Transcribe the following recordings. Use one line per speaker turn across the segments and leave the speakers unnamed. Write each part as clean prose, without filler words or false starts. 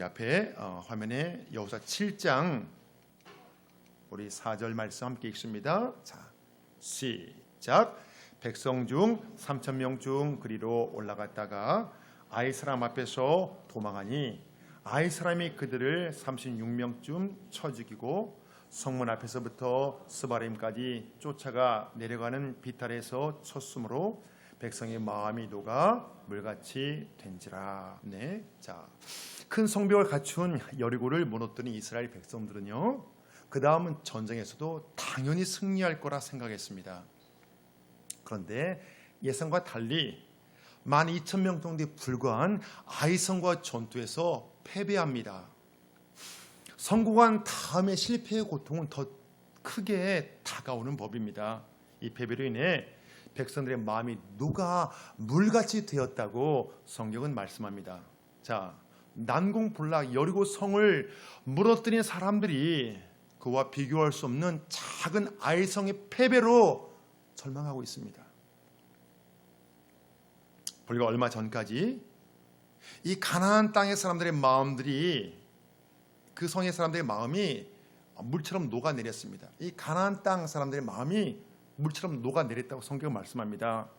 앞에 화면에 여호수아 7장 우리 4절 말씀 함께 읽습니다. 자, 시작. 백성 중 3,000명 중 그리로 올라갔다가 아이 사람 앞에서 도망하니 아이 사람이 그들을 36명쯤 쳐 죽이고 성문 앞에서부터 스바림까지 쫓아가 내려가는 비탈에서 쳤으므로 백성의 마음이 녹아 물같이 된지라. 네, 자, 큰 성벽을 갖춘 여리고를 무너뜨린 이스라엘 백성들은요, 그 다음은 전쟁에서도 당연히 승리할 거라 생각했습니다. 그런데 예상과 달리 12,000명 정도에 불과한 아이성과 전투에서 패배합니다. 성공한 다음에 실패의 고통은 더 크게 다가오는 법입니다. 이 패배로 인해 백성들의 마음이 녹아 물같이 되었다고 성경은 말씀합니다. 자, 난공불락 여리고 성을 무너뜨린 사람들이 그와 비교할 수 없는 작은 아이성의 패배로 절망하고 있습니다. 불과 얼마 전까지 이 가나안 땅의 사람들의 마음들이, 그 성의 사람들의 마음이 물처럼 녹아내렸습니다. 이 가나안 땅 사람들의 마음이 물처럼 녹아내렸다고 성경은 말씀합니다.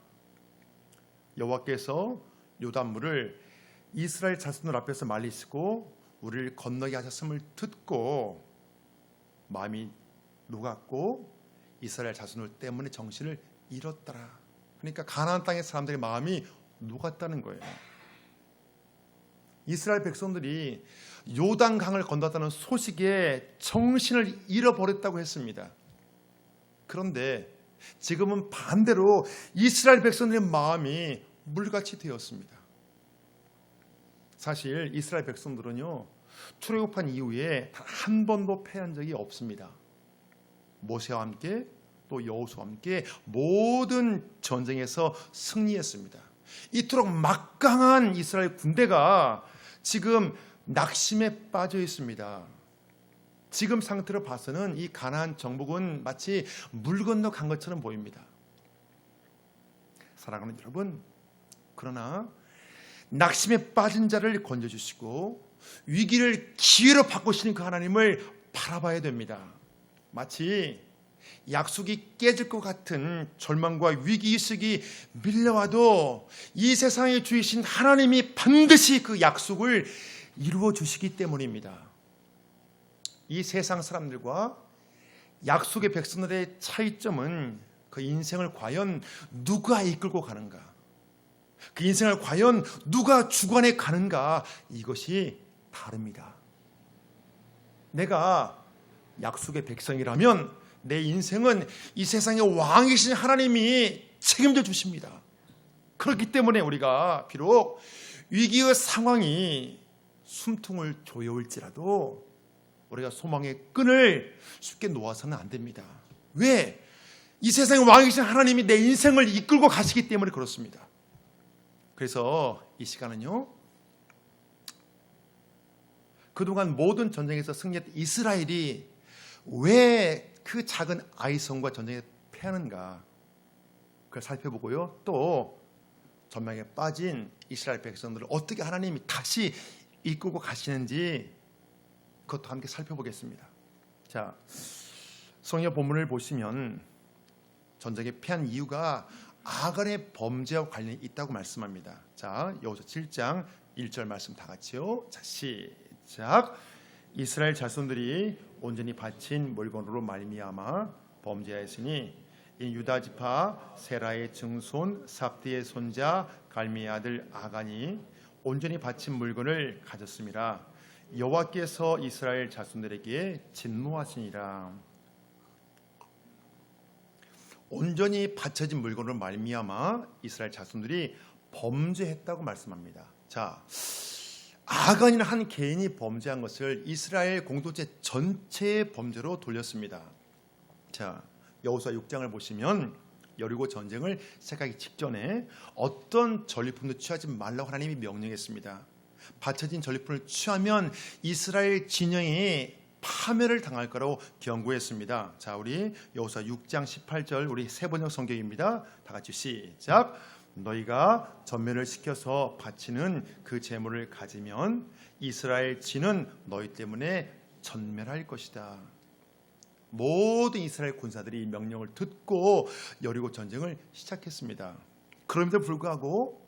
여호와께서 요단물을 이스라엘 자손들 앞에서 말리시고 우리를 건너게 하셨음을 듣고 마음이 녹았고 이스라엘 자손들 때문에 정신을 잃었더라. 그러니까 가나안 땅의 사람들의 마음이 녹았다는 거예요. 이스라엘 백성들이 요단강을 건넜다는 소식에 정신을 잃어버렸다고 했습니다. 그런데 지금은 반대로 이스라엘 백성들의 마음이 물같이 되었습니다. 사실 이스라엘 백성들은요, 출애굽한 이후에 단 한 번도 패한 적이 없습니다. 모세와 함께 또 여호수아와 함께 모든 전쟁에서 승리했습니다. 이토록 막강한 이스라엘 군대가 지금 낙심에 빠져 있습니다. 지금 상태로 봐서는 이 가나안 정복은 마치 물 건너 간 것처럼 보입니다. 사랑하는 여러분, 그러나 낙심에 빠진 자를 건져주시고 위기를 기회로 바꾸시는 그 하나님을 바라봐야 됩니다. 마치 약속이 깨질 것 같은 절망과 위기의식이 밀려와도 이 세상의 주이신 하나님이 반드시 그 약속을 이루어 주시기 때문입니다. 이 세상 사람들과 약속의 백성들의 차이점은 그 인생을 과연 누가 이끌고 가는가, 그 인생을 과연 누가 주관해 가는가, 이것이 다릅니다. 내가 약속의 백성이라면 내 인생은 이 세상의 왕이신 하나님이 책임져 주십니다. 그렇기 때문에 우리가 비록 위기의 상황이 숨통을 조여올지라도 우리가 소망의 끈을 쉽게 놓아서는 안 됩니다. 왜? 이 세상의 왕이신 하나님이 내 인생을 이끌고 가시기 때문에 그렇습니다. 그래서 이 시간은요, 그동안 모든 전쟁에서 승리했던 이스라엘이 왜 그 작은 아이성과 전쟁에 패하는가, 그걸 살펴보고요, 또 전망에 빠진 이스라엘 백성들을 어떻게 하나님이 다시 이끌고 가시는지 그것도 함께 살펴보겠습니다. 자, 성경 본문을 보시면 전쟁에 패한 이유가 아간의 범죄와 관련이 있다고 말씀합니다. 자, 여호수아 7장 1절 말씀 다 같이요. 자, 시작. 이스라엘 자손들이 온전히 바친 물건으로 말미암아 범죄하였으니 이 유다 지파 세라의 증손 삽디의 손자 갈미의 아들 아간이 온전히 바친 물건을 가졌음이라. 여호와께서 이스라엘 자손들에게 진노하시니라. 온전히 바쳐진 물건으로 말미암아 이스라엘 자손들이 범죄했다고 말씀합니다. 자, 아간이라는 한 개인이 범죄한 것을 이스라엘 공동체 전체의 범죄로 돌렸습니다. 자, 여호수아 6장을 보시면 여리고 전쟁을 시작하기 직전에 어떤 전리품도 취하지 말라고 하나님이 명령했습니다. 바쳐진 전리품을 취하면 이스라엘 진영이 파멸을 당할 거라고 경고했습니다. 자, 우리 여호수아 6장 18절 우리 세 번역 성경입니다. 다 같이 시작. 너희가 전멸을 시켜서 바치는 그 제물을 가지면 이스라엘 진은 너희 때문에 전멸할 것이다. 모든 이스라엘 군사들이 이 명령을 듣고 여리고 전쟁을 시작했습니다. 그럼에도 불구하고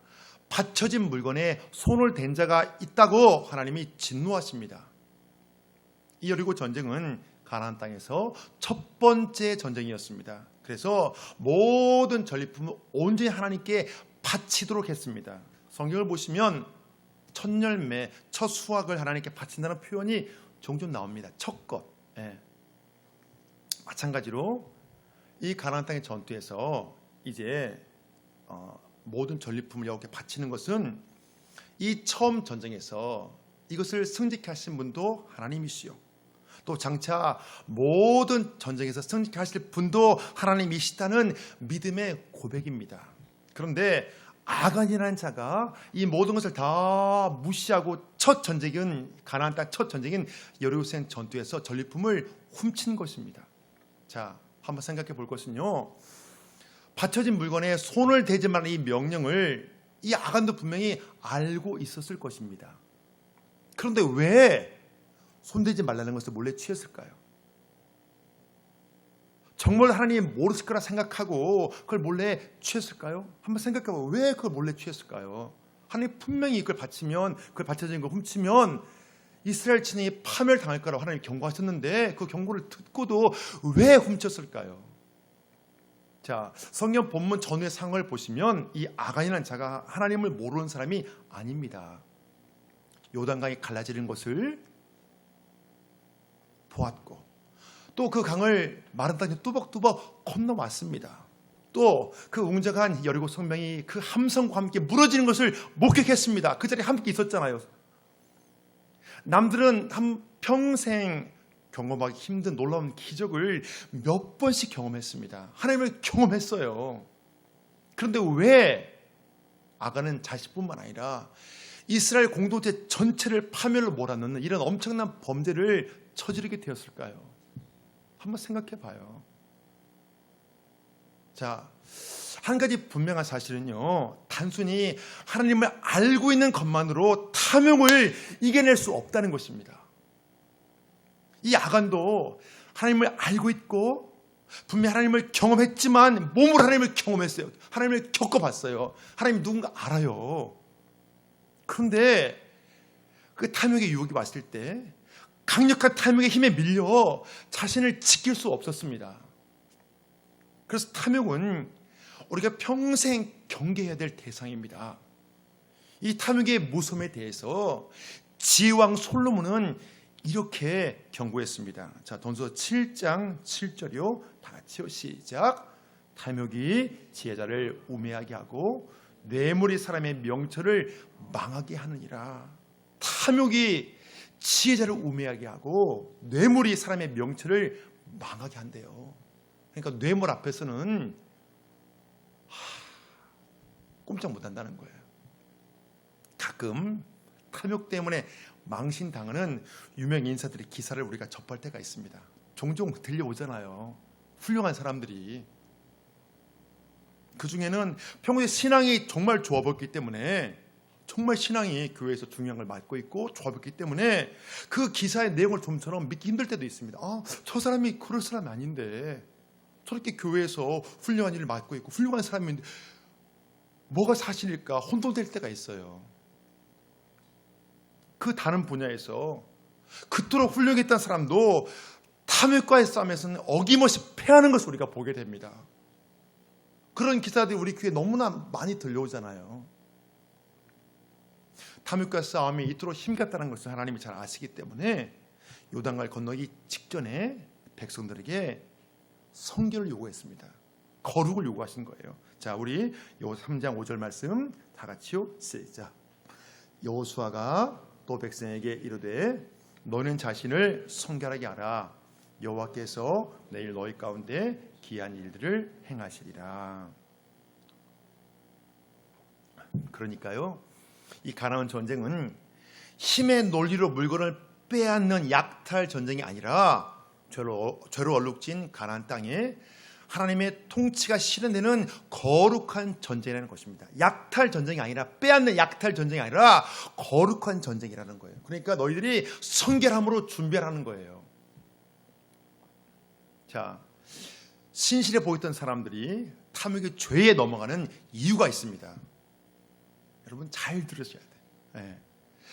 바쳐진 물건에 손을 댄 자가 있다고 하나님이 진노하십니다. 이 여리고 전쟁은 가나안 땅에서 첫 번째 전쟁이었습니다. 그래서 모든 전리품을 온전히 하나님께 바치도록 했습니다. 성경을 보시면 첫 열매, 첫 수확을 하나님께 바친다는 표현이 종종 나옵니다. 첫 것. 예. 마찬가지로 이 가나안 땅의 전투에서 이제 모든 전리품을 여호와께 바치는 것은 이 처음 전쟁에서 이것을 승리케 하신 분도 하나님이시요, 또 장차 모든 전쟁에서 승리케 하실 분도 하나님이시다는 믿음의 고백입니다. 그런데 아간이라는 자가 이 모든 것을 다 무시하고 첫 전쟁인 가나안 땅 첫 전쟁인 여리고성 전투에서 전리품을 훔친 것입니다. 자, 한번 생각해 볼 것은요, 바쳐진 물건에 손을 대지 말라는 이 명령을 이 아간도 분명히 알고 있었을 것입니다. 그런데 왜 손대지 말라는 것을 몰래 취했을까요? 정말 하나님이 모르실 거라 생각하고 그걸 몰래 취했을까요? 한번 생각해봐요. 왜 그걸 몰래 취했을까요? 하나님 분명히 그걸 바치면, 그걸 바쳐진 걸 훔치면 이스라엘 진영이 파멸당할 거라고 하나님이 경고하셨는데 그 경고를 듣고도 왜 훔쳤을까요? 자, 성경 본문 전후의 상황을 보시면 이 아간이라는 자가 하나님을 모르는 사람이 아닙니다. 요단강이 갈라지는 것을 보았고, 또 그 강을 마른 땅에 뚜벅뚜벅 건너왔습니다. 또 그 웅장한 여리고 성명이 그 함성과 함께 무너지는 것을 목격했습니다. 그 자리에 함께 있었잖아요. 남들은 평생 경험하기 힘든 놀라운 기적을 몇 번씩 경험했습니다. 하나님을 경험했어요. 그런데 왜 아간은 자신뿐만 아니라 이스라엘 공동체 전체를 파멸로 몰아넣는 이런 엄청난 범죄를 저지르게 되었을까요? 한번 생각해 봐요. 자, 한 가지 분명한 사실은요, 단순히 하나님을 알고 있는 것만으로 탐욕을 이겨낼 수 없다는 것입니다. 이 아간도 하나님을 알고 있고 분명히 하나님을 경험했지만 몸으로 하나님을 경험했어요. 하나님을 겪어봤어요. 하나님 누군가 알아요. 그런데 그 탐욕의 유혹이 왔을 때 강력한 탐욕의 힘에 밀려 자신을 지킬 수 없었습니다. 그래서 탐욕은 우리가 평생 경계해야 될 대상입니다. 이 탐욕의 무서움에 대해서 지왕 솔로몬은 이렇게 경고했습니다. 자, 전서 7장 7절이요. 다 같이요. 시작. 탐욕이 지혜자를 우매하게 하고 뇌물이 사람의 명철을 망하게 하느니라. 탐욕이 지혜자를 우매하게 하고 뇌물이 사람의 명철을 망하게 한대요. 그러니까 뇌물 앞에서는 꼼짝 못한다는 거예요. 가끔 탐욕 때문에 망신당하는 유명 인사들의 기사를 우리가 접할 때가 있습니다. 종종 들려오잖아요. 훌륭한 사람들이. 그 중에는 평소에 신앙이 정말 좋아 보였기 때문에, 정말 신앙이 교회에서 중요한 걸 맡고 있고 좋아 보였기 때문에 그 기사의 내용을 좀처럼 믿기 힘들 때도 있습니다. 저 사람이 그럴 사람이 아닌데 저렇게 교회에서 훌륭한 일을 맡고 있고 훌륭한 사람인데 뭐가 사실일까 혼돈될 때가 있어요. 그 다른 분야에서 그토록 훌륭했던 사람도 탐욕과의 싸움에서는 어김없이 패하는 것을 우리가 보게 됩니다. 그런 기사들이 우리 귀에 너무나 많이 들려오잖아요. 탐욕과 싸움이 이토록 힘겹다는 것을 하나님이 잘 아시기 때문에 요단강을 건너기 직전에 백성들에게 성결을 요구했습니다. 거룩을 요구하신 거예요. 자, 우리 요 3장 5절 말씀 다 같이요. 시작. 여호수아가 또 백성에게 이르되 너는 자신을 성결하게 하라. 여호와께서 내일 너희 가운데 기이한 일들을 행하시리라. 그러니까요, 이 가나안 전쟁은 힘의 논리로 물건을 빼앗는 약탈 전쟁이 아니라 죄로 얼룩진 가나안 땅에 하나님의 통치가 실현되는 거룩한 전쟁이라는 것입니다. 약탈 전쟁이 아니라, 빼앗는 약탈 전쟁이 아니라 거룩한 전쟁이라는 거예요. 그러니까 너희들이 성결함으로 준비하라는 거예요. 자, 신실해 보였던 사람들이 탐욕의 죄에 넘어가는 이유가 있습니다. 여러분 잘 들으셔야 돼요. 네.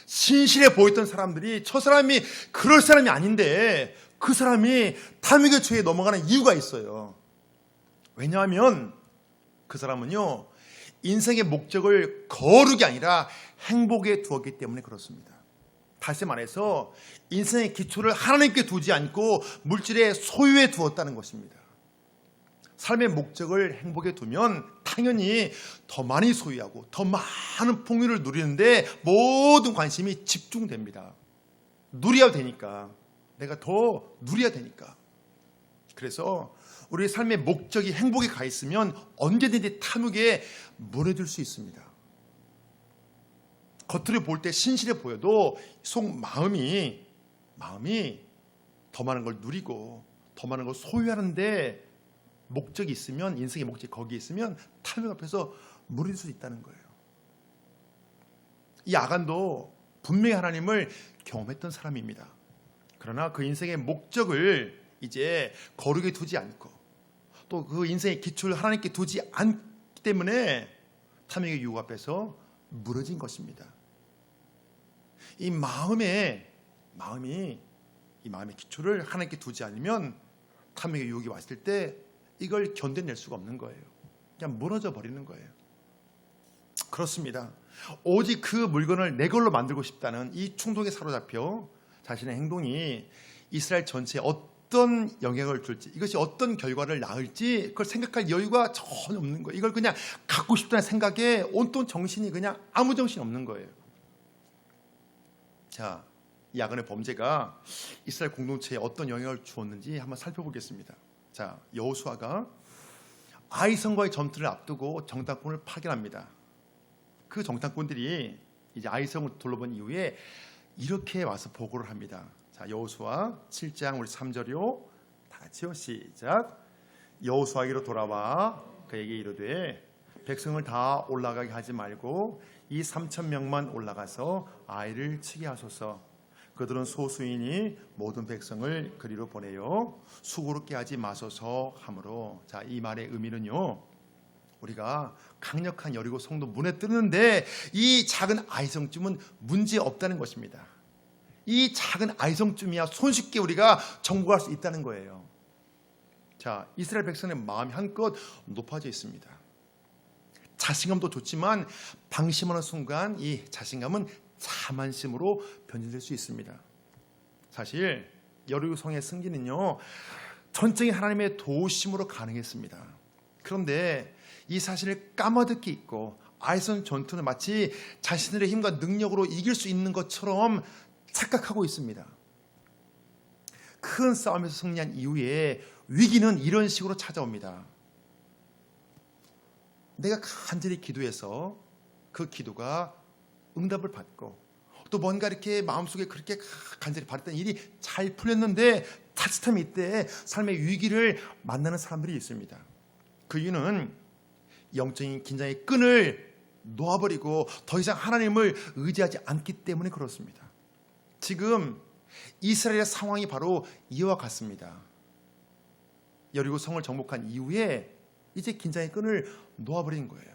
신실해 보였던 사람들이, 저 사람이 그럴 사람이 아닌데 그 사람이 탐욕의 죄에 넘어가는 이유가 있어요. 왜냐하면 그 사람은요, 인생의 목적을 거룩이 아니라 행복에 두었기 때문에 그렇습니다. 다시 말해서 인생의 기초를 하나님께 두지 않고 물질의 소유에 두었다는 것입니다. 삶의 목적을 행복에 두면 당연히 더 많이 소유하고 더 많은 풍요를 누리는데 모든 관심이 집중됩니다. 누려야 되니까, 내가 더 누려야 되니까. 그래서 우리의 삶의 목적이 행복에 가 있으면 언제든지 탐욕에 무너질 수 있습니다. 겉으로 볼 때 신실해 보여도 속 마음이 더 많은 걸 누리고 더 많은 걸 소유하는데 목적이 있으면, 인생의 목적이 거기에 있으면 탐욕 앞에서 무너질 수 있다는 거예요. 이 아간도 분명히 하나님을 경험했던 사람입니다. 그러나 그 인생의 목적을 이제 거룩에 두지 않고 또 그 인생의 기초를 하나님께 두지 않기 때문에 탐욕의 유혹 앞에서 무너진 것입니다. 이 마음의 기초를 하나님께 두지 않으면 탐욕의 유혹이 왔을 때 이걸 견뎌낼 수가 없는 거예요. 그냥 무너져 버리는 거예요. 그렇습니다. 오직 그 물건을 내 걸로 만들고 싶다는 이 충동에 사로잡혀 자신의 행동이 이스라엘 전체에 어떤 영향을 줄지, 이것이 어떤 결과를 낳을지 그걸 생각할 여유가 전혀 없는 거예요. 이걸 그냥 갖고 싶다는 생각에 온통 정신이 그냥 아무 정신 없는 거예요. 자, 이 아간의 범죄가 이스라엘 공동체에 어떤 영향을 주었는지 한번 살펴보겠습니다. 자, 여호수아가 아이성과의 전투를 앞두고 정탐꾼을 파견합니다. 그 정탐꾼들이 이제 아이성을 둘러본 이후에 이렇게 와서 보고를 합니다. 자, 여호수아 7장 우리 3절이요. 다 같이요. 시작. 여호수아에게로 돌아와 그에게 이르되 백성을 다 올라가게 하지 말고 이 3,000명만 올라가서 아이를 치게 하소서. 그들은 소수이니 모든 백성을 그리로 보내요 수고롭게 하지 마소서 하므로. 자, 이 말의 의미는요, 우리가 강력한 여리고 성도 문에 뜨는데 이 작은 아이성쯤은 문제 없다는 것입니다. 이 작은 아이성쯤이야 손쉽게 우리가 정복할 수 있다는 거예요. 자, 이스라엘 백성의 마음이 한껏 높아져 있습니다. 자신감도 좋지만 방심하는 순간 이 자신감은 자만심으로 변질될 수 있습니다. 사실 여리고 성의 승리는요, 전적인 하나님의 도우심으로 가능했습니다. 그런데 이 사실을 까마득히 잊고 아이성 전투는 마치 자신들의 힘과 능력으로 이길 수 있는 것처럼 착각하고 있습니다. 큰 싸움에서 승리한 이후에 위기는 이런 식으로 찾아옵니다. 내가 간절히 기도해서 그 기도가 응답을 받고 또 뭔가 이렇게 마음속에 그렇게 간절히 바랬던 일이 잘 풀렸는데 타치탐이 이때 삶의 위기를 만나는 사람들이 있습니다. 그 이유는 영적인 긴장의 끈을 놓아버리고 더 이상 하나님을 의지하지 않기 때문에 그렇습니다. 지금 이스라엘의 상황이 바로 이와 같습니다. 여리고 성을 정복한 이후에 이제 긴장의 끈을 놓아버린 거예요.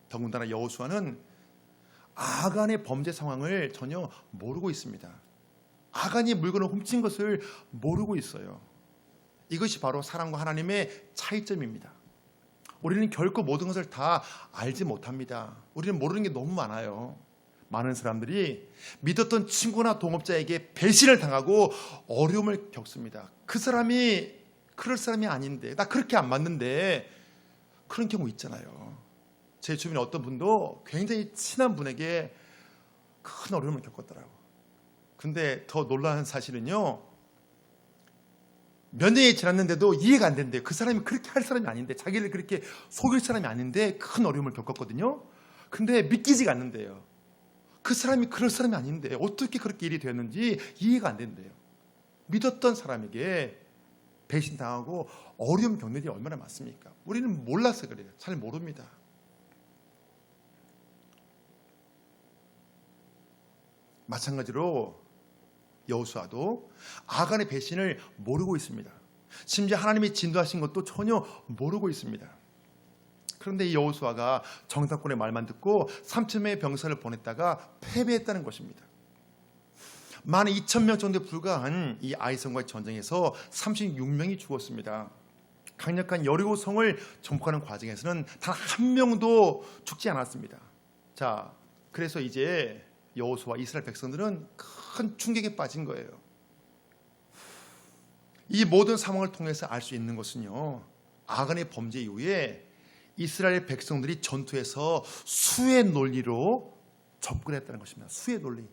더군다나 여호수아는 아간의 범죄 상황을 전혀 모르고 있습니다. 아간이 물건을 훔친 것을 모르고 있어요. 이것이 바로 사람과 하나님의 차이점입니다. 우리는 결코 모든 것을 다 알지 못합니다. 우리는 모르는 게 너무 많아요. 많은 사람들이 믿었던 친구나 동업자에게 배신을 당하고 어려움을 겪습니다. 그 사람이 그럴 사람이 아닌데, 나 그렇게 안 맞는데, 그런 경우 있잖아요. 제 주변에 어떤 분도 굉장히 친한 분에게 큰 어려움을 겪었더라고. 근데 더 놀라운 사실은요, 몇 년이 지났는데도 이해가 안 된대요. 그 사람이 그렇게 할 사람이 아닌데, 자기를 그렇게 속일 사람이 아닌데 큰 어려움을 겪었거든요. 근데 믿기지가 않는데요. 그 사람이 그럴 사람이 아닌데 어떻게 그렇게 일이 되었는지 이해가 안 된대요. 믿었던 사람에게 배신당하고 어려움 겪는 일이 얼마나 많습니까? 우리는 몰라서 그래요. 잘 모릅니다. 마찬가지로 여호수아도 아간의 배신을 모르고 있습니다. 심지어 하나님이 진도하신 것도 전혀 모르고 있습니다. 그런데 이 여호수아가 정탐꾼의 말만 듣고 3,000명의 병사를 보냈다가 패배했다는 것입니다. 12,000명 정도에 불과한 이 아이성과의 전쟁에서 36명이 죽었습니다. 강력한 여리고성을 정복하는 과정에서는 단 한 명도 죽지 않았습니다. 자, 그래서 이제 여호수아 이스라엘 백성들은 큰 충격에 빠진 거예요. 이 모든 상황을 통해서 알 수 있는 것은요, 아간의 범죄 이후에 이스라엘 백성들이 전투에서 수의 논리로 접근했다는 것입니다. 수의 논리.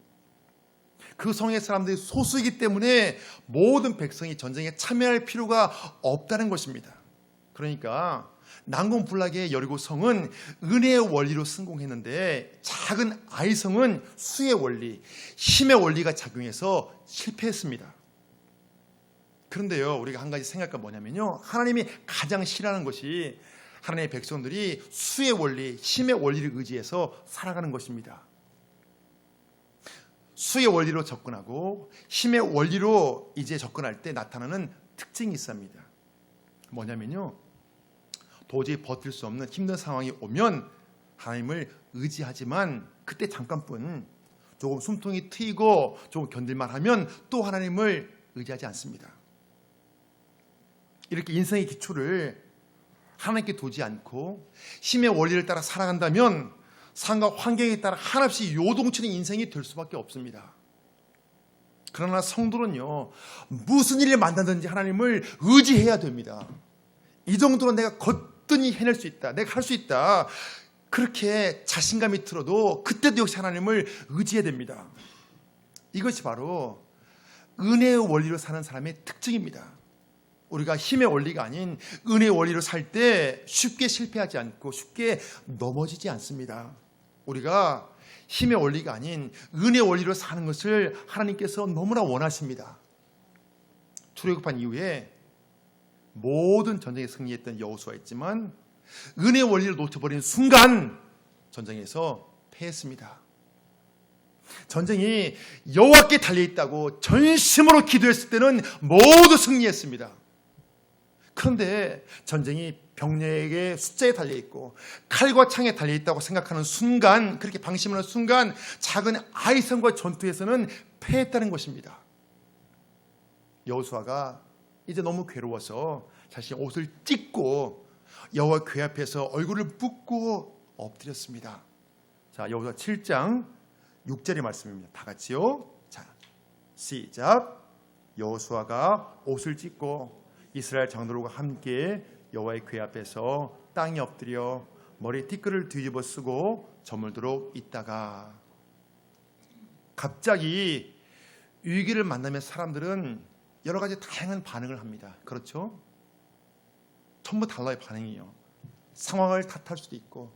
그 성의 사람들이 소수이기 때문에 모든 백성이 전쟁에 참여할 필요가 없다는 것입니다. 그러니까 난공불락의 여리고성은 은혜의 원리로 성공했는데 작은 아이성은 수의 원리, 힘의 원리가 작용해서 실패했습니다. 그런데요, 우리가 한 가지 생각가 뭐냐면요, 하나님이 가장 싫어하는 것이 하나님의 백성들이 수의 원리, 힘의 원리를 의지해서 살아가는 것입니다. 수의 원리로 접근하고 힘의 원리로 이제 접근할 때 나타나는 특징이 있습니다. 뭐냐면요, 도저히 버틸 수 없는 힘든 상황이 오면 하나님을 의지하지만 그때 잠깐뿐 조금 숨통이 트이고 조금 견딜만 하면 또 하나님을 의지하지 않습니다. 이렇게 인생의 기초를 하나님께 두지 않고 힘의 원리를 따라 살아간다면 상황과 환경에 따라 한없이 요동치는 인생이 될 수밖에 없습니다. 그러나 성도는요, 무슨 일을 만나든지 하나님을 의지해야 됩니다. 이 정도는 내가 거뜬히 해낼 수 있다, 내가 할 수 있다, 그렇게 자신감이 들어도 그때도 역시 하나님을 의지해야 됩니다. 이것이 바로 은혜의 원리로 사는 사람의 특징입니다. 우리가 힘의 원리가 아닌 은혜의 원리로 살 때 쉽게 실패하지 않고 쉽게 넘어지지 않습니다. 우리가 힘의 원리가 아닌 은혜의 원리로 사는 것을 하나님께서 너무나 원하십니다. 출애굽한 이후에 모든 전쟁에 승리했던 여호수아였지만 은혜의 원리를 놓쳐버린 순간 전쟁에서 패했습니다. 전쟁이 여호와께 달려있다고 전심으로 기도했을 때는 모두 승리했습니다. 그런데 전쟁이 병력의 숫자에 달려있고 칼과 창에 달려있다고 생각하는 순간, 그렇게 방심하는 순간 작은 아이성과 전투에서는 패했다는 것입니다. 여호수아가 이제 너무 괴로워서 자신의 옷을 찢고 여호와 궤 앞에서 얼굴을 붓고 엎드렸습니다. 자, 여호수아 7장 6절의 말씀입니다. 다 같이요. 자, 시작. 여호수아가 옷을 찢고 이스라엘 장로들과 함께 여호와의 궤 앞에서 땅에 엎드려 머리에 티끌을 뒤집어 쓰고 저물도록 있다가, 갑자기 위기를 만나면 사람들은 여러 가지 다양한 반응을 합니다. 그렇죠? 전부 달라요, 반응이요. 상황을 탓할 수도 있고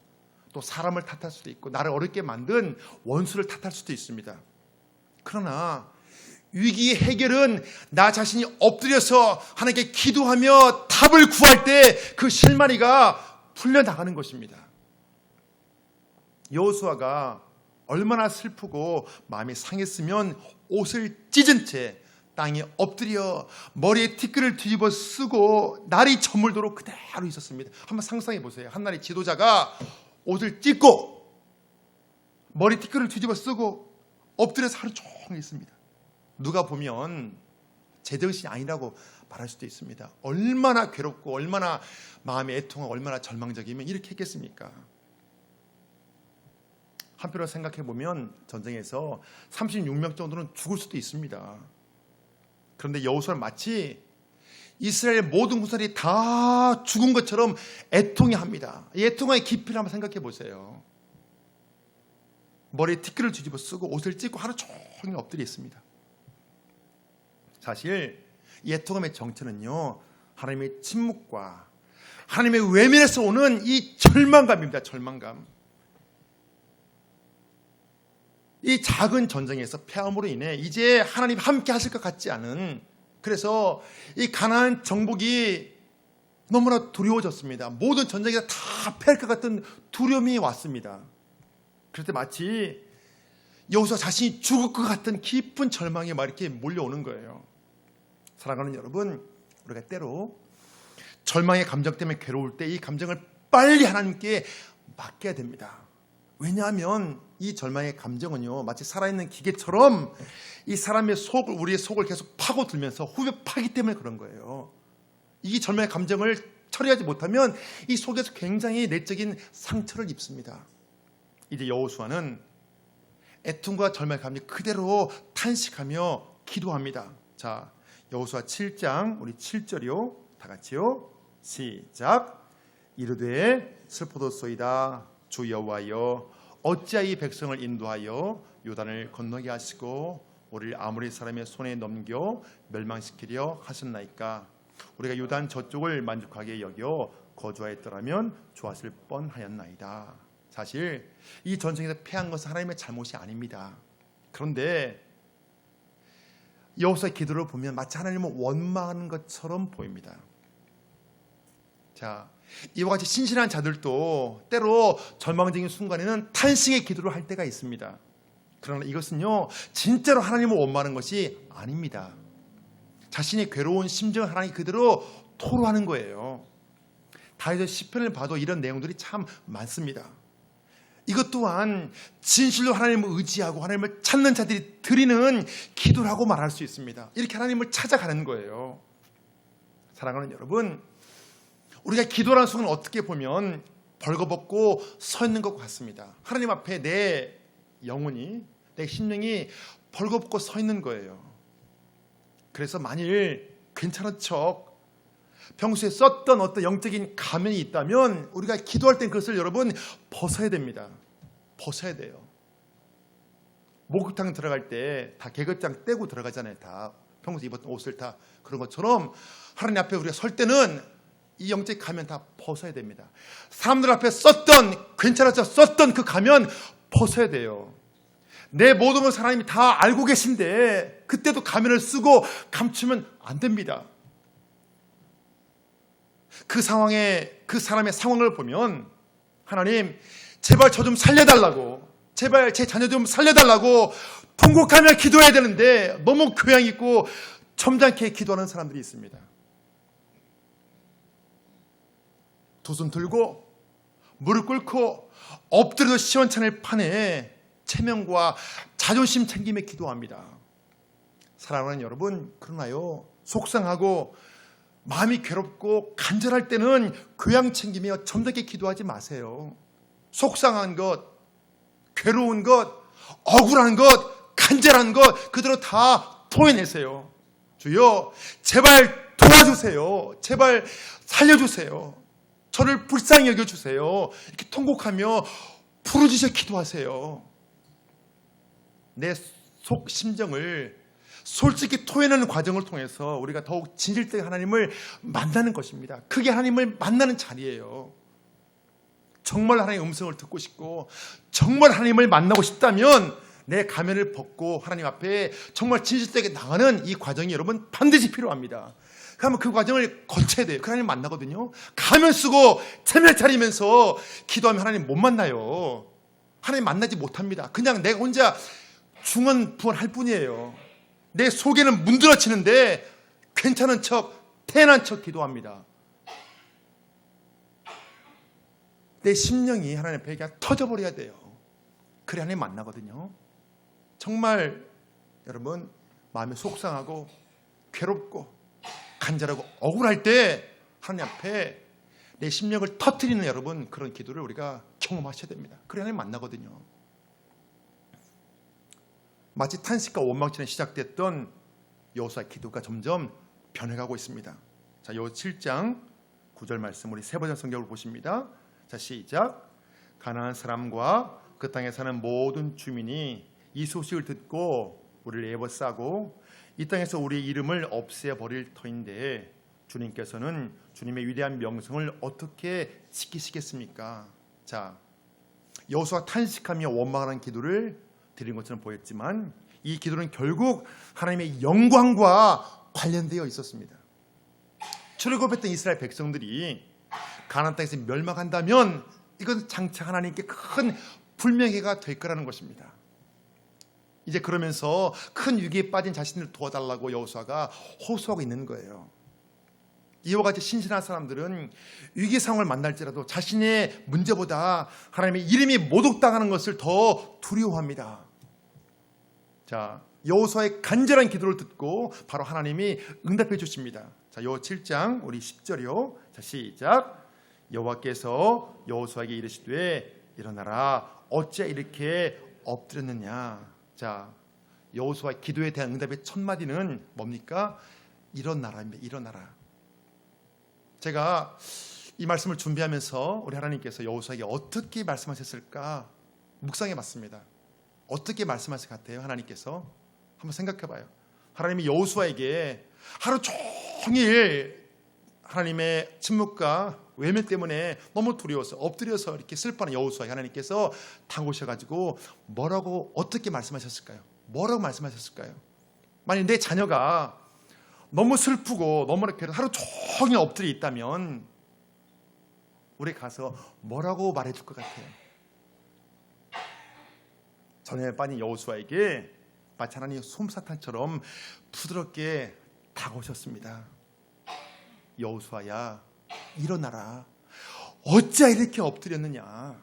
또 사람을 탓할 수도 있고 나를 어렵게 만든 원수를 탓할 수도 있습니다. 그러나 위기의 해결은 나 자신이 엎드려서 하나님께 기도하며 답을 구할 때 그 실마리가 풀려나가는 것입니다. 여호수아가 얼마나 슬프고 마음이 상했으면 옷을 찢은 채 땅에 엎드려 머리에 티끌을 뒤집어 쓰고 날이 저물도록 그대로 있었습니다. 한번 상상해 보세요. 한나라의 지도자가 옷을 찢고 머리 티끌을 뒤집어 쓰고 엎드려서 하루 종일 있습니다. 누가 보면 제정신이 아니라고 말할 수도 있습니다. 얼마나 괴롭고 얼마나 마음의 애통하고 얼마나 절망적이면 이렇게 했겠습니까? 한편으로 생각해 보면 전쟁에서 36명 정도는 죽을 수도 있습니다. 그런데 여호수아는 마치 이스라엘 모든 군사들이 다 죽은 것처럼 애통해합니다. 이 애통의 깊이를 한번 생각해 보세요. 머리에 티끌을 뒤집어 쓰고 옷을 찢고 하루 종일 엎드려 있습니다. 사실 이 애통함의 정체는요, 하나님의 침묵과 하나님의 외면에서 오는 이 절망감입니다. 절망감. 이 작은 전쟁에서 패함으로 인해 이제 하나님 함께 하실 것 같지 않은 그래서 이 가나안 정복이 너무나 두려워졌습니다. 모든 전쟁이 다 패할 것 같은 두려움이 왔습니다. 그럴 때 마치 여호수아 자신이 죽을 것 같은 깊은 절망이 막 이렇게 몰려오는 거예요. 사랑하는 여러분, 우리가 때로 절망의 감정 때문에 괴로울 때 이 감정을 빨리 하나님께 맡겨야 됩니다. 왜냐하면 이 절망의 감정은요, 마치 살아있는 기계처럼 이 사람의 속을, 우리의 속을 계속 파고들면서 후벼 파기 때문에 그런 거예요. 이 절망의 감정을 처리하지 못하면 이 속에서 굉장히 내적인 상처를 입습니다. 이제 여호수아는 애통과 절망의 감정 그대로 탄식하며 기도합니다. 자, 여호수아 7장 우리 7절이요. 다 같이요. 시작. 이르되 슬프도소이다. 주 여호와여, 어찌하여 이 백성을 인도하여 요단을 건너게 하시고 우리를 아모리 사람의 손에 넘겨 멸망시키려 하셨나이까. 우리가 요단 저쪽을 만족하게 여겨 거주하였더라면 좋았을 뻔하였나이다. 사실 이 전쟁에서 패한 것은 하나님의 잘못이 아닙니다. 그런데 여호수아의 기도를 보면 마치 하나님을 원망하는 것처럼 보입니다. 자, 이와 같이 신실한 자들도 때로 절망적인 순간에는 탄식의 기도를 할 때가 있습니다. 그러나 이것은요, 진짜로 하나님을 원망하는 것이 아닙니다. 자신의 괴로운 심정을 하나님 그대로 토로하는 거예요. 다윗의 시편을 봐도 이런 내용들이 참 많습니다. 이것 또한 진실로 하나님을 의지하고 하나님을 찾는 자들이 드리는 기도라고 말할 수 있습니다. 이렇게 하나님을 찾아가는 거예요. 사랑하는 여러분, 우리가 기도라는 순간 어떻게 보면 벌거벗고 서 있는 것 같습니다. 하나님 앞에 내 영혼이, 내 심령이 벌거벗고 서 있는 거예요. 그래서 만일 괜찮은 척 평소에 썼던 어떤 영적인 가면이 있다면 우리가 기도할 땐 그것을 여러분 벗어야 됩니다. 벗어야 돼요. 목욕탕 들어갈 때 다 계급장 떼고 들어가잖아요. 다 평소에 입었던 옷을 다 그런 것처럼 하나님 앞에 우리가 설 때는 이 영적 가면 다 벗어야 됩니다. 사람들 앞에 썼던, 괜찮았죠? 썼던 그 가면 벗어야 돼요. 내 모든 것을 하나님이 다 알고 계신데 그때도 가면을 쓰고 감추면 안 됩니다. 그 상황에, 그 사람의 상황을 보면 하나님 제발 저 좀 살려달라고, 제발 제 자녀 좀 살려달라고 통곡하며 기도해야 되는데 너무 교양 있고 점잖게 기도하는 사람들이 있습니다. 두 손 들고 무릎 꿇고 엎드려 시원찮을 판에 체면과 자존심 챙김에 기도합니다. 사랑하는 여러분, 그러나요, 속상하고 마음이 괴롭고 간절할 때는 교양 챙기며 점잖게 기도하지 마세요. 속상한 것, 괴로운 것, 억울한 것, 간절한 것 그대로 다 토해내세요. 주여 제발 도와주세요. 제발 살려주세요. 저를 불쌍히 여겨주세요. 이렇게 통곡하며 부르짖어 기도하세요. 내 속 심정을 솔직히 토해내는 과정을 통해서 우리가 더욱 진실되게 하나님을 만나는 것입니다. 그게 하나님을 만나는 자리예요. 정말 하나님의 음성을 듣고 싶고 정말 하나님을 만나고 싶다면 내 가면을 벗고 하나님 앞에 정말 진실되게 나가는 이 과정이 여러분 반드시 필요합니다. 그러면 그 과정을 거쳐야 돼요. 그 하나님 만나거든요. 가면 쓰고 체면 차리면서 기도하면 하나님 못 만나요. 하나님 만나지 못합니다. 그냥 내가 혼자 중언부언할 뿐이에요. 내 속에는 문드러치는데 괜찮은 척, 태연한 척 기도합니다. 내 심령이 하나님 앞에 그냥 터져버려야 돼요. 그래 하나님 만나거든요. 정말 여러분 마음이 속상하고 괴롭고 간절하고 억울할 때 하나님 앞에 내 심령을 터뜨리는 여러분 그런 기도를 우리가 경험하셔야 됩니다. 그래 하나님 만나거든요. 마치 탄식과 원망전에 시작됐던 여호수아의 기도가 점점 변해가고 있습니다. 자, 요 7장 9절 말씀 우리 세 번째 성경을 보십니다. 자, 시작. 가나안 사람과 그 땅에 사는 모든 주민이 이 소식을 듣고 우리를 애워싸고 이 땅에서 우리 이름을 없애버릴 터인데 주님께서는 주님의 위대한 명성을 어떻게 지키시겠습니까? 자, 여호수아가 탄식하며 원망하는 기도를 드린 것처럼 보였지만 이 기도는 결국 하나님의 영광과 관련되어 있었습니다. 출애굽했던 이스라엘 백성들이 가나안 땅에서 멸망한다면 이건 장차 하나님께 큰 불명예가 될 거라는 것입니다. 이제 그러면서 큰 위기에 빠진 자신을 도와달라고 여호수아가 호소하고 있는 거예요. 이와 같이 신실한 사람들은 위기 상황을 만날지라도 자신의 문제보다 하나님의 이름이 모독당하는 것을 더 두려워합니다. 자, 여호수아의 간절한 기도를 듣고 바로 하나님이 응답해 주십니다. 자, 요 7장 우리 10절이요. 자, 시작. 여호와께서 여호수아에게 이르시되 일어나라, 어찌 이렇게 엎드렸느냐. 자, 여호수아의 기도에 대한 응답의 첫 마디는 뭡니까? 일어나라입니다. 일어나라. 제가 이 말씀을 준비하면서 우리 하나님께서 여호수아에게 어떻게 말씀하셨을까 묵상해 봤습니다. 어떻게 말씀하실 것 같아요? 하나님께서 한번 생각해 봐요. 하나님이 여호수아에게 하루 종일 하나님의 침묵과 외면 때문에 너무 두려워서 엎드려서 이렇게 슬퍼하는 여호수아에게 하나님께서 당오셔가지고 뭐라고 어떻게 말씀하셨을까요? 뭐라고 말씀하셨을까요? 만약 내 자녀가 너무 슬프고 너무 이렇게 하루 종일 엎드려 있다면 우리 가서 뭐라고 말해줄 것 같아요? 전에 빠진 여호수아에게 마치 하나님 솜사탕처럼 부드럽게 다가오셨습니다. 여호수아야, 일어나라. 어찌 이렇게 엎드렸느냐.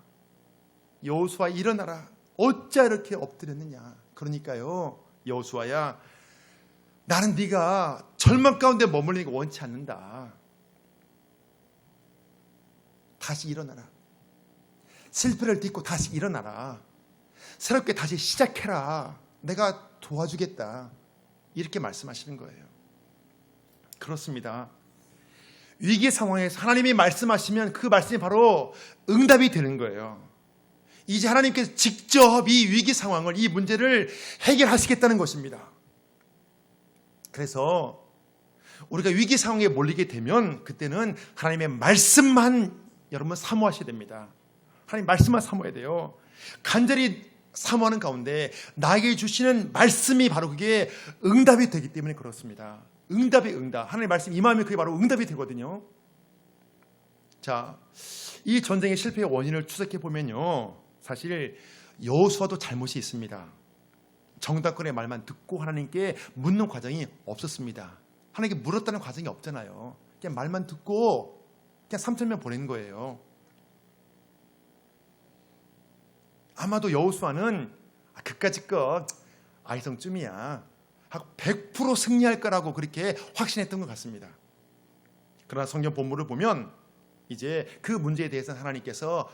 여호수아, 일어나라. 어찌 이렇게 엎드렸느냐. 그러니까요, 여호수아야, 나는 네가 절망 가운데 머물리는 거 원치 않는다. 다시 일어나라. 실패를 딛고 다시 일어나라. 새롭게 다시 시작해라. 내가 도와주겠다. 이렇게 말씀하시는 거예요. 그렇습니다. 위기 상황에서 하나님이 말씀하시면 그 말씀이 바로 응답이 되는 거예요. 이제 하나님께서 직접 이 위기 상황을, 이 문제를 해결하시겠다는 것입니다. 그래서 우리가 위기 상황에 몰리게 되면 그때는 하나님의 말씀만 여러분 사모하셔야 됩니다. 하나님 말씀만 사모해야 돼요. 간절히 사모하는 가운데 나에게 주시는 말씀이 바로 그게 응답이 되기 때문에 그렇습니다. 응답이 응답. 하나님의 말씀 임하면 그게 바로 응답이 되거든요. 자, 이 전쟁의 실패의 원인을 추적해 보면요, 사실 여호수아도 잘못이 있습니다. 정답권의 말만 듣고 하나님께 묻는 과정이 없었습니다. 하나님께 물었다는 과정이 없잖아요. 그냥 말만 듣고 그냥 3,000명 보낸 거예요. 아마도 여호수아는 그까짓 것 아이성쯤이야 하고 100% 승리할 거라고 그렇게 확신했던 것 같습니다. 그러나 성경 본문을 보면 이제 그 문제에 대해서는 하나님께서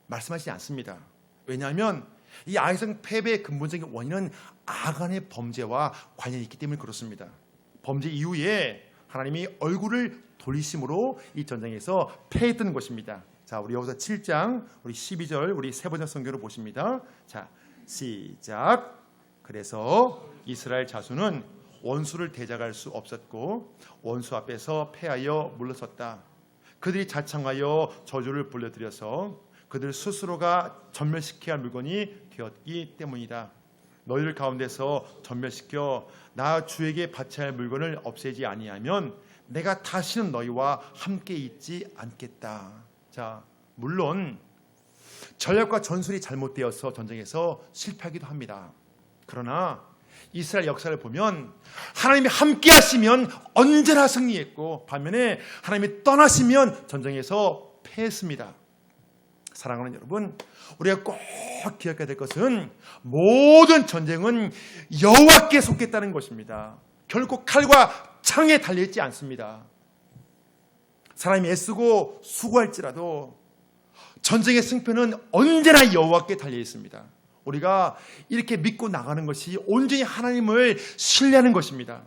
말씀하시지 않습니다. 왜냐하면 이 아이성 패배의 근본적인 원인은 아간의 범죄와 관련이 있기 때문에 그렇습니다. 범죄 이후에 하나님이 얼굴을 돌리심으로 이 전쟁에서 패했던 것입니다. 자, 우리 여호수아 7장 우리 12절 우리 세 번째 성경으로 보십니다. 자, 시작. 그래서 이스라엘 자손은 원수를 대적할 수 없었고 원수 앞에서 패하여 물러섰다. 그들이 자청하여 저주를 불러들여서 그들 스스로가 전멸시켜야 할 물건이 되었기 때문이다. 너희들 가운데서 전멸시켜 나 주에게 바쳐야 할 물건을 없애지 아니하면 내가 다시는 너희와 함께 있지 않겠다. 자, 물론 전략과 전술이 잘못되어서 전쟁에서 실패하기도 합니다. 그러나 이스라엘 역사를 보면 하나님이 함께 하시면 언제나 승리했고 반면에 하나님이 떠나시면 전쟁에서 패했습니다. 사랑하는 여러분, 우리가 꼭 기억해야 될 것은 모든 전쟁은 여호와께 속했다는 것입니다. 결코 칼과 창에 달려있지 않습니다. 사람이 애쓰고 수고할지라도 전쟁의 승패는 언제나 여호와께 달려있습니다. 우리가 이렇게 믿고 나가는 것이 온전히 하나님을 신뢰하는 것입니다.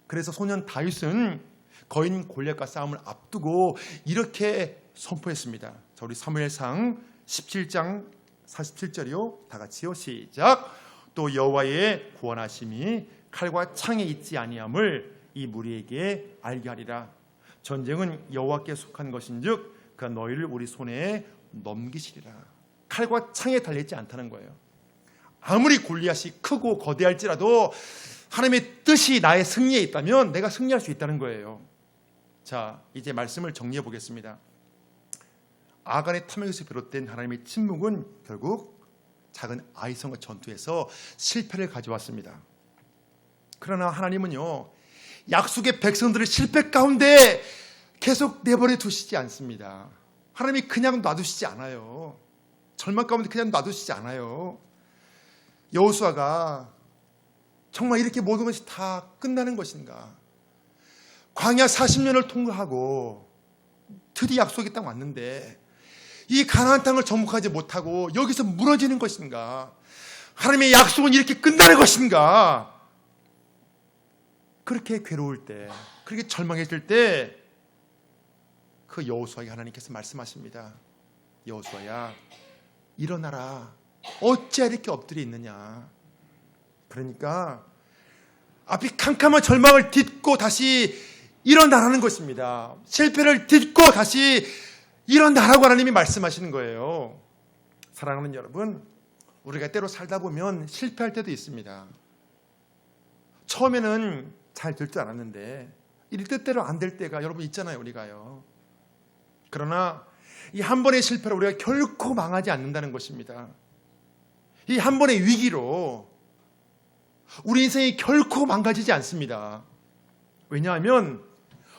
그래서 소년 다윗은 거인 골리앗과 싸움을 앞두고 이렇게 선포했습니다. 자, 우리 사무엘상 17장 47절이요. 다 같이요. 시작. 또 여호와의 구원하심이 칼과 창에 있지 아니함을 이 무리에게 알게 하리라. 전쟁은 여호와께 속한 것인즉 그가 너희를 우리 손에 넘기시리라. 칼과 창에 달려있지 않다는 거예요. 아무리 골리앗이 크고 거대할지라도 하나님의 뜻이 나의 승리에 있다면 내가 승리할 수 있다는 거예요. 자, 이제 말씀을 정리해 보겠습니다. 아간의 탐욕에서 비롯된 하나님의 침묵은 결국 작은 아이성과 전투에서 실패를 가져왔습니다. 그러나 하나님은요, 약속의 백성들을 실패 가운데 계속 내버려 두시지 않습니다. 하나님이 그냥 놔두시지 않아요. 절망 가운데 그냥 놔두시지 않아요. 여호수아가 정말 이렇게 모든 것이 다 끝나는 것인가? 광야 40년을 통과하고 드디어 약속의 땅 왔는데 이 가나안 땅을 정복하지 못하고 여기서 무너지는 것인가? 하나님의 약속은 이렇게 끝나는 것인가? 그렇게 괴로울 때, 그렇게 절망했을 때 그 여호수아에게 하나님께서 말씀하십니다. 여호수아야, 일어나라. 어찌 이렇게 엎드려 있느냐? 그러니까 앞이 캄캄한 절망을 딛고 다시 일어나라는 것입니다. 실패를 딛고 다시 일어나라고 하나님이 말씀하시는 거예요. 사랑하는 여러분, 우리가 때로 살다 보면 실패할 때도 있습니다. 처음에는 잘 될 줄 알았는데 이 뜻대로 안 될 때가 여러분 있잖아요. 우리가요. 그러나 이 한 번의 실패로 우리가 결코 망하지 않는다는 것입니다. 이 한 번의 위기로 우리 인생이 결코 망가지지 않습니다. 왜냐하면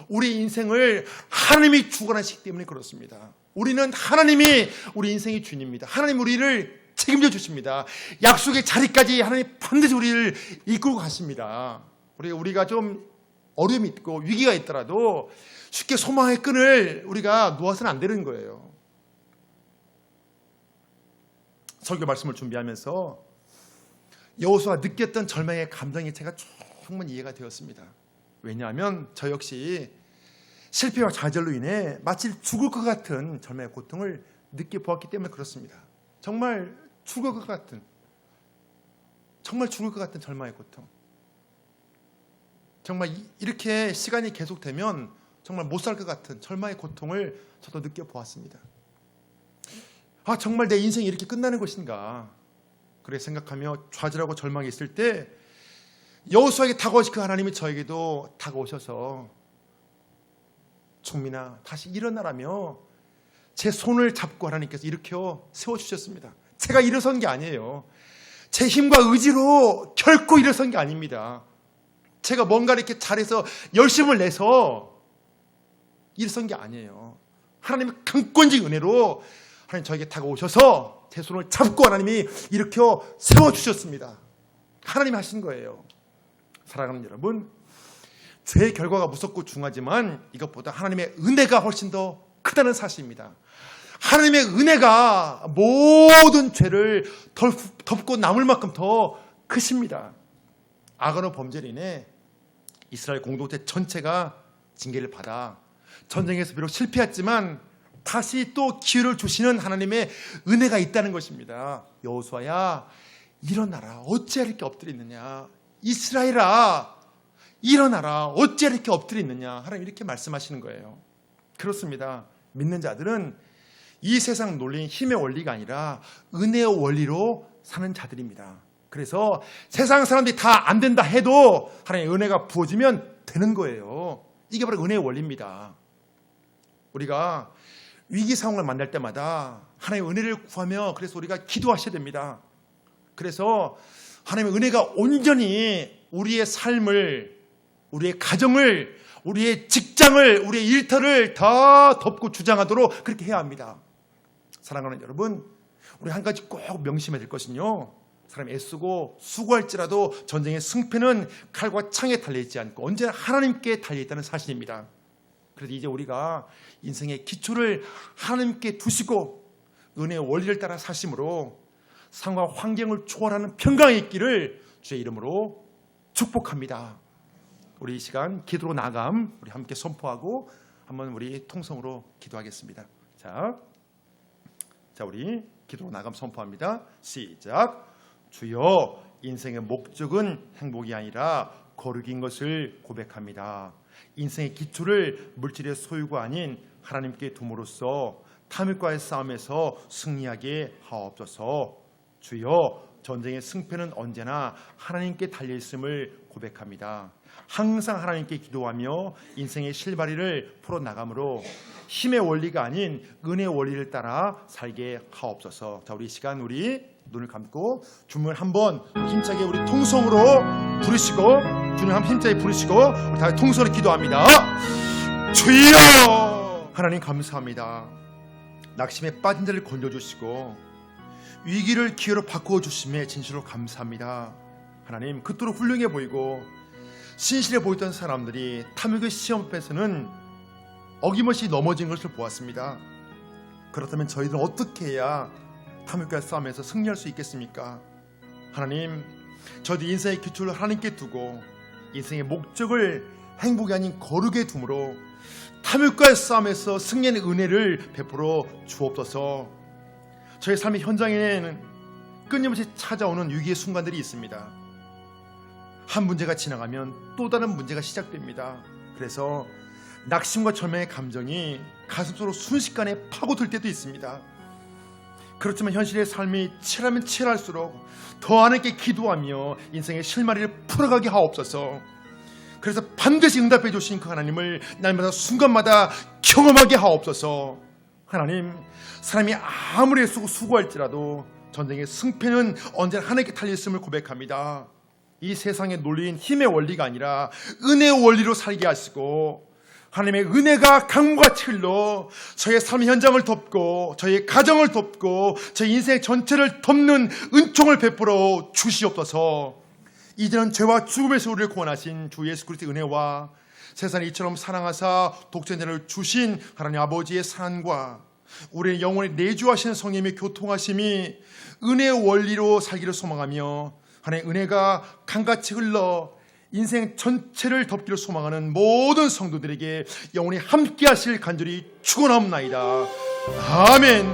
우리 인생을 하나님이 주관하시기 때문에 그렇습니다. 우리는 하나님이 우리 인생의 주인입니다. 하나님 우리를 책임져 주십니다. 약속의 자리까지 하나님 반드시 우리를 이끌고 가십니다. 우리가 좀 어려움이 있고 위기가 있더라도 쉽게 소망의 끈을 우리가 놓아서는 안 되는 거예요. 설교 말씀을 준비하면서 여호수아가 느꼈던 절망의 감정이 제가 충분히 이해가 되었습니다. 왜냐하면 저 역시 실패와 좌절로 인해 마치 죽을 것 같은 절망의 고통을 느껴보았기 때문에 그렇습니다. 정말 죽을 것 같은 절망의 고통. 정말 이렇게 시간이 계속되면 정말 못 살 것 같은 절망의 고통을 저도 느껴보았습니다. 정말 내 인생이 이렇게 끝나는 것인가? 그래 생각하며 좌절하고 절망이 있을 때 여호수아에게 다가오신 그 하나님이 저에게도 다가오셔서 종민아 다시 일어나라며 제 손을 잡고 하나님께서 일으켜 세워주셨습니다. 제가 일어선 게 아니에요. 제 힘과 의지로 결코 일어선 게 아닙니다. 제가 뭔가 이렇게 잘해서 열심을 내서 일어선 게 아니에요. 하나님의 강권적 은혜로 하나님 저에게 다가오셔서 제 손을 잡고 하나님이 일으켜 세워주셨습니다. 하나님이 하신 거예요. 사랑하는 여러분, 죄의 결과가 무섭고 중하지만 이것보다 하나님의 은혜가 훨씬 더 크다는 사실입니다. 하나님의 은혜가 모든 죄를 덮고 남을 만큼 더 크십니다. 아간의 범죄로 인해 이스라엘 공동체 전체가 징계를 받아 전쟁에서 비록 실패했지만 다시 또 기회를 주시는 하나님의 은혜가 있다는 것입니다. 여호수아야 일어나라. 어찌 이렇게 엎드려 있느냐. 이스라엘아 일어나라. 어찌 이렇게 엎드려 있느냐. 하나님 이렇게 말씀하시는 거예요. 그렇습니다. 믿는 자들은 이 세상 논리인 힘의 원리가 아니라 은혜의 원리로 사는 자들입니다. 그래서 세상 사람들이 다 안 된다 해도 하나님의 은혜가 부어지면 되는 거예요. 이게 바로 은혜의 원리입니다. 우리가 위기 상황을 만날 때마다 하나님의 은혜를 구하며 그래서 우리가 기도하셔야 됩니다. 그래서 하나님의 은혜가 온전히 우리의 삶을, 우리의 가정을, 우리의 직장을, 우리의 일터를 다 덮고 주장하도록 그렇게 해야 합니다. 사랑하는 여러분, 우리 한 가지 꼭 명심해야 될 것은요, 사람이 애쓰고 수고할지라도 전쟁의 승패는 칼과 창에 달려있지 않고 언제나 하나님께 달려있다는 사실입니다. 그래서 이제 우리가 인생의 기초를 하나님께 두시고 은혜의 원리를 따라 사심으로 상황과 환경을 초월하는 평강이 있기를 주의 이름으로 축복합니다. 우리 이 시간 기도로 나감 우리 함께 선포하고 한번 우리 통성으로 기도하겠습니다. 자 우리 기도로 나감 선포합니다. 시작. 주여, 인생의 목적은 행복이 아니라 거룩인 것을 고백합니다. 인생의 기초를 물질의 소유가 아닌 하나님께 둠으로써 탐욕과의 싸움에서 승리하게 하옵소서. 주여, 전쟁의 승패는 언제나 하나님께 달려있음을 고백합니다. 항상 하나님께 기도하며 인생의 실바리를 풀어나가므로 힘의 원리가 아닌 은혜의 원리를 따라 살게 하옵소서. 자, 우리 이 시간 우리 눈을 감고 주님을 한번 힘차게 우리 통성으로 부르시고, 주님 한번 힘차게 부르시고 우리 다 통성으로 기도합니다. 주여! 하나님 감사합니다. 낙심에 빠진 자를 건져주시고 위기를 기회로 바꾸어 주심에 진실로 감사합니다. 하나님, 그토록 훌륭해 보이고 신실해 보이던 사람들이 탐욕의 시험 앞에서는 어김없이 넘어진 것을 보았습니다. 그렇다면 저희들은 어떻게 해야 탐욕과 싸움에서 승리할 수 있겠습니까? 하나님, 저희들 인생의 기초를 하나님께 두고 인생의 목적을 행복이 아닌 거룩에 둠으로 탐욕과의 싸움에서 승리의 은혜를 베풀어 주옵소서. 저희 삶의 현장에는 끊임없이 찾아오는 위기의 순간들이 있습니다. 한 문제가 지나가면 또 다른 문제가 시작됩니다. 그래서 낙심과 절망의 감정이 가슴속으로 순식간에 파고들 때도 있습니다. 그렇지만 현실의 삶이 치열하면 치열할수록 더 하나님께 기도하며 인생의 실마리를 풀어가게 하옵소서. 그래서 반드시 응답해 주신 그 하나님을 날마다 순간마다 경험하게 하옵소서. 하나님, 사람이 아무리 수고할지라도 전쟁의 승패는 언제나 하나님께 달려있음을 고백합니다. 이 세상의 논리인 힘의 원리가 아니라 은혜의 원리로 살게 하시고 하나님의 은혜가 강물같이 흘러 저의 삶의 현장을 덮고 저의 가정을 덮고 저의 인생 전체를 덮는 은총을 베풀어 주시옵소서. 이제는 죄와 죽음에서 우리를 구원하신 주 예수 그리스도의 은혜와 세상을 이처럼 사랑하사 독생자를 주신 하나님 아버지의 사랑과 우리의 영혼을 내주하시는 성령님의 교통하심이 은혜의 원리로 살기를 소망하며 하나님의 은혜가 강같이 흘러 인생 전체를 덮기를 소망하는 모든 성도들에게 영원히 함께 하실 간절히 축원하옵나이다. 아멘.